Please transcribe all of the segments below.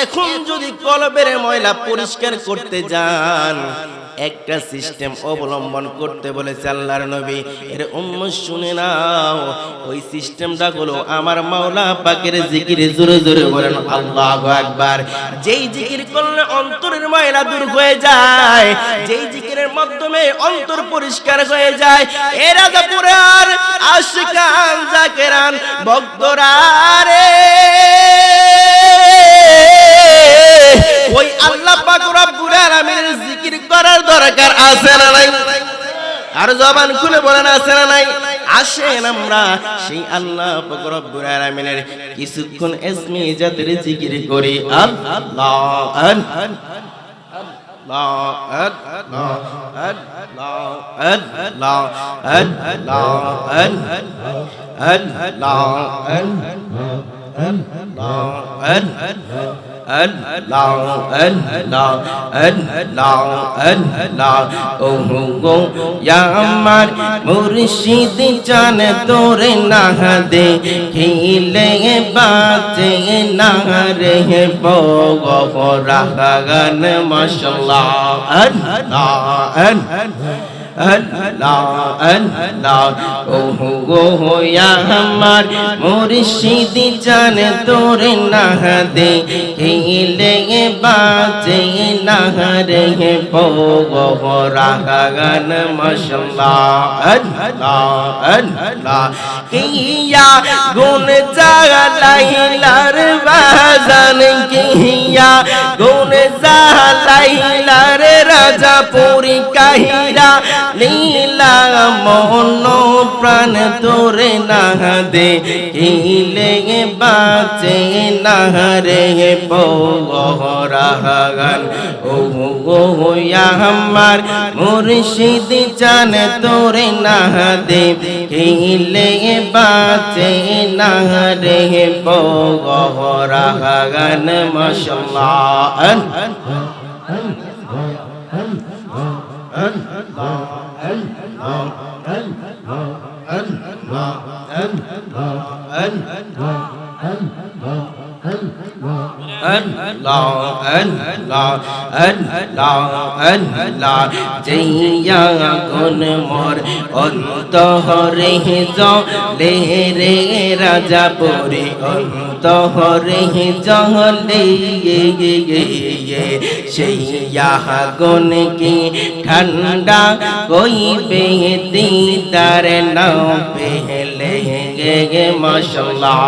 এখন যদি কলবের ময়লা পরিষ্কার করতে যান, একটা সিস্টেম অবলম্বন করতে বলেছে আল্লাহর নবী। এর উম্মত শুনে নাও, ওই সিস্টেমটা হলো আমার মাওলা পাকের জিকির। জোরে জোরে বলেন আল্লাহু আকবার। যেই জিকির করলে অন্তরের ময়লা দূর হয়ে যায়, যেই জিকিরের মাধ্যমে অন্তর পরিষ্কার হয়ে যায়, এ রাজাপুরের আশিকান জাকেরান ভক্তরা রে, ওই আল্লাহ পাক রব্বুল আলামিনের জিকির করার দরকার আছে না নাই? আর জবান খুলে বলেন আছে না নাই? আসেন আমরা সেই আল্লাহ পাক রব্বুল আলামিনের কিছুক্ষণ ইসমে জাতের জিকির করি। আল্লাহ আমার মুর্শিদ জান তোরে না দে খিলে বাজে না রে বগরাগান মাশাআল্লাহ। আমার মুর্শিদ জান তোরে না দে খিলে বাজে না রে বগরাগান মাশাআল্লাহ। কিয়া গুণ জালাইলার বাজান, কিয়া গুণ জালাইলার রাজাপুরি কাহিরা লীলা মন প্রাণ তোরে না দে কিলে বাঁচে না রে বগরাগান। ও আমার মুর্শিদ জান তোরে না দে কিলে বাঁচে না রে বগরাগান মাশাআল্লাহ। জইয়া কোন মোর অন্তরে জলে রে রাজাপুরে অন্তরে জলে সেইয়া গুণ কি ঠান্ডা কইবে দিদার নাও পেলে গে মাশাআল্লাহ।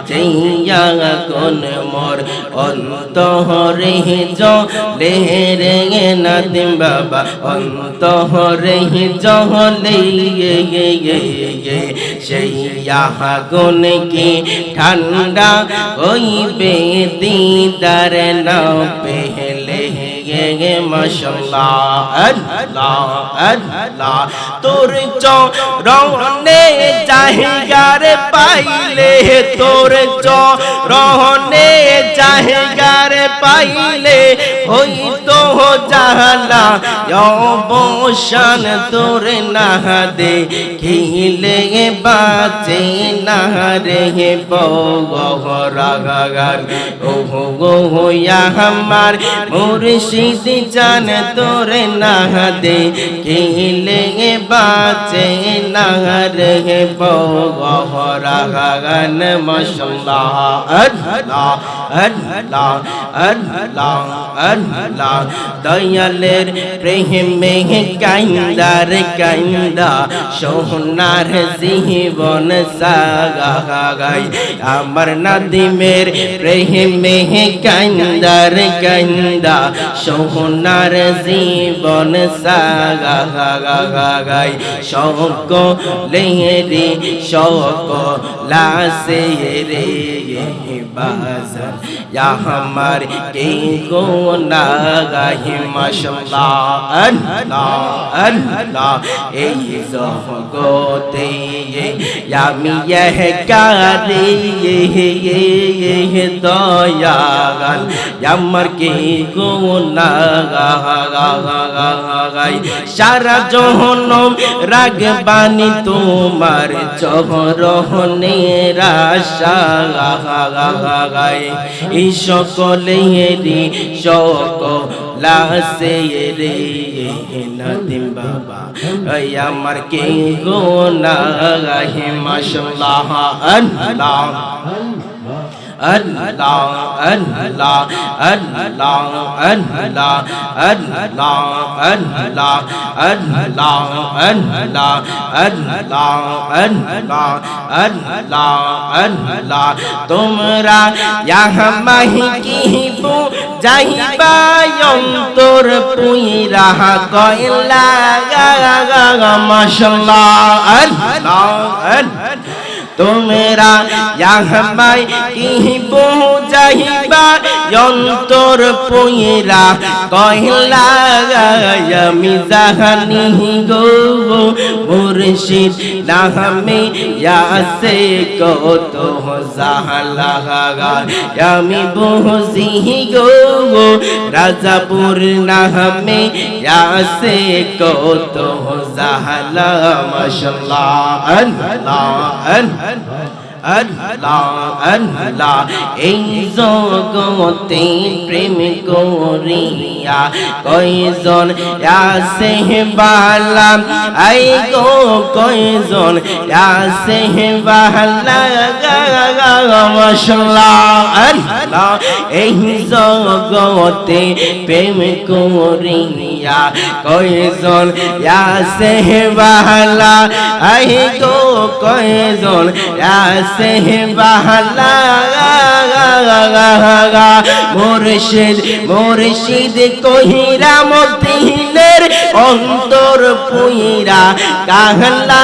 জইয়া কোন মোর অন্তরে জলে রে নাদিম বাবা অন্তরে জলে সেইয়া গুণ কি ঠান্ডা কইবে দিদার নাও পেলে গে মাশাআল্লাহ। তোর চরণে জাহিগার পাইলে, তোর চরণে জাহিগার পাইলে হইতো জাহালা অবসান তোরে না দে খিলে বাঁচে না রে বগরাগান। ও আমার মুর্শিদ জান তোরে না দে খিলে বাঁচে না রে বগরাগান মাশাআল্লাহ। দয়ালের প্রেমে কাইন্দার কাইন্দা সোনার জীবন সাগাই, আমার নাদিমের প্রেমে কাইন্দার কাইন্দা সোনার জীবন সাগাই। শোক লেরে শোক লাসে রে বাজার আমার কে গো না গাহি মাশাআল্লাহ আল্লাহ আল্লাহ এই জগতে আমি একারি দয়াল আমার কি গুনাহ সারা জহন্নাম রাগবানি তোমার চরণের আশা এই সকলেরই সকল আছে রে নাদিম বাবা আমার কি গুনাহ মাশাআল্লাহ আল্লাহ আল্লাহ আল্লাহ আল্লাহ আল্লাহ আল্লাহ আল্লাহ আল্লাহ আল্লাহ আল্লাহ আল্লাহ আল্লাহ আল্লাহ তোমরা ইহা মাহি কিবু যাইবা অন্তর পুইরা কইলা মাশাআল্লাহ আল্লাহ তোমরা ইয়াহমাই কি বুঝাইবা অন্তর পুইরা কইলা আমি জাহানি গো মুর্শিদ নামে ইয়াসে কত জাহালা আমি বুঝি গো রাজাপুর নামে ইয়াসে কত জাহালা মাশাআল্লাহ আল্লাহ আল্লাহ আল্লাহ এই জগতে প্রেম করিয়া কয়জন আছে বালা আই গো কয়জন আছে বালা মাশাআল্লাহ আল্লাহ এই জগতে প্রেম করিয়া কয়জন আছে বালা আই গো কয়জন আছে বালা মুর্শিদ মুর্শিদ কহিরা মদিনের অন্তর পুইরা কাহলা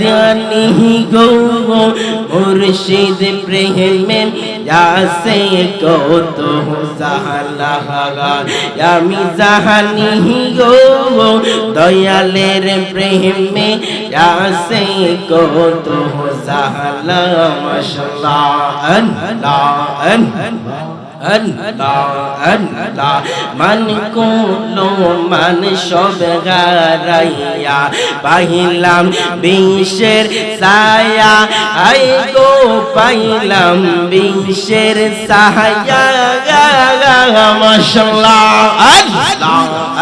জানি গো মুর্শিদ প্রেমে আসে কত জাহালা আমি জাহানি গো দয়ালের প্রেমে আসে কত জাহালা মাশাআল্লাহ আল্লাহ আল্লাহ আল্লাহ মান কোলো মান সব গারাইয়া পাইলাম বিশ্বের ছায়া আই গো পাইলাম বিশ্বের ছায়া মাশাআল্লাহ আল্লাহ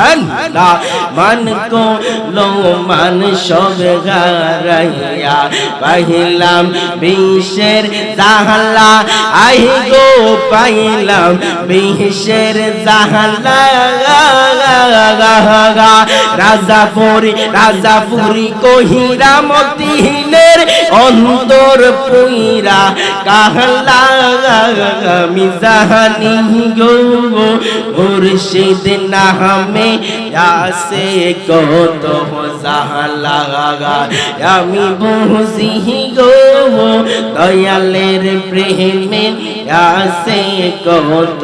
আল্লাহ মান কোলো মান সব গারাইয়া পাইলাম বিশ্বের জাহালা আই গো পাইলাম বিশ্বের জাহালা রাজাপুরি কহিরা মদিনের অন্তর পুইরা কাহলা আমি জাহানি গো মুর্শিদ নামে আসে কত জাহালা আমি বুঝি গো দয়ালের প্রেমে আসে কত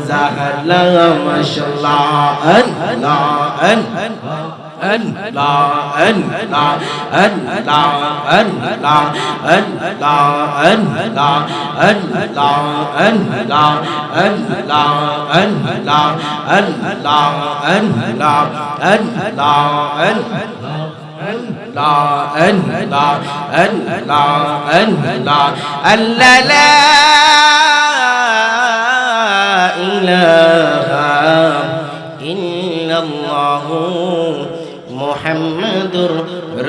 জাহালা মাশাআল্লাহ আল্লাহ আল্লাহ Allah Allah Allah Allah Allah Allah Allah Allah Allah Allah Allah la ilaha illallah মুহাম্মাদুর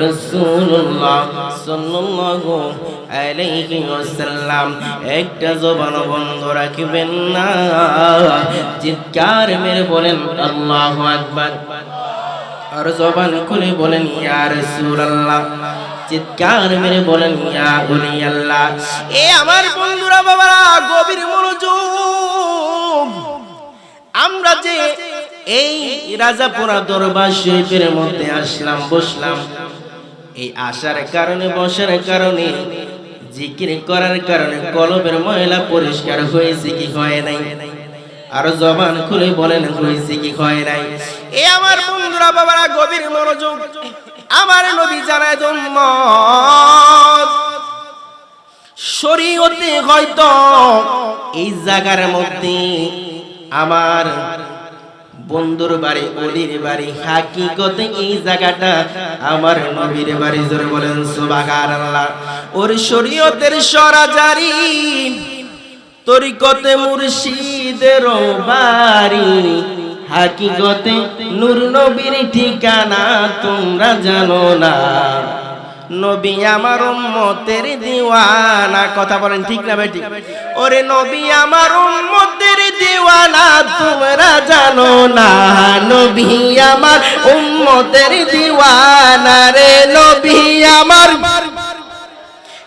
রাসূলুল্লাহ সাল্লাল্লাহু আলাইহি ওয়াসাল্লাম একটা জবান বন্ধ রাখবেন না চিৎকার মেরে বলেন আল্লাহু আকবার আর জবান খুলে বলেন ইয়া রাসূলুল্লাহ চিৎকার মেরে বলেন ইয়া ওলি আল্লাহ এ আমার বন্ধুরা বাবারা গভীর মনোযোগ আমরা যে এই রাজাপুরা দরবার শরীফের মধ্যে আসলাম বসলাম এই আসার কারণে বসার কারণে জিকির করার কারণে কলবের ময়লা পরিষ্কার হয়েছে কি হয় নাই আর জবান খুলে বলেন হয়েছে কি হয় নাই? এ আমার বন্ধুরা বাবারা গভীর মনোযোগ, আমার নবী জানায় উম্মত শরীয়তে হয়তো এই জায়গার মধ্যে আমার বন্ধুর বাড়ি অলির বাড়ি, হাকিকতে এই জায়গাটা আমার নবীর বাড়ি। জোরে বলেন সুবহানাল্লাহ। ওর শরীয়তের সরাজারি তরিকতে মুর্শিদের বাড়ি, হাকিকতে নূর নবীর ঠিকানা তোমরা জানো না। নবী আমার উম্মতের দিওয়ানা, কথা বলেন ঠিক না বেটি? ওরে নবী আমার উম্মতের দিওয়ানা তোমরা জানো না। নবী আমার উম্মতের দিওয়ানা রে, নবী আমার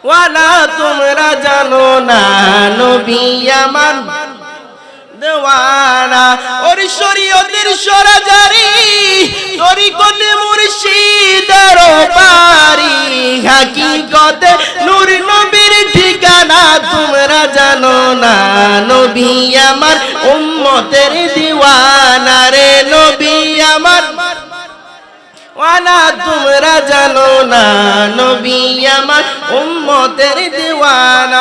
ওয়ালা তোমরা জানো না। নবী আমার দেওয়ানা। ওর শরীয়তের সরাজারি তরিকতে মুর্শিদের বাড়ি, হাকিকতে নূর নবীর ঠিকানা তোমরা জানো না। নবী আমার উম্মতের দিওয়ানা রে, নবী আমার ওয়ালা তোমরা জানো না। নবী আমার উম্মতের দিওয়ানা।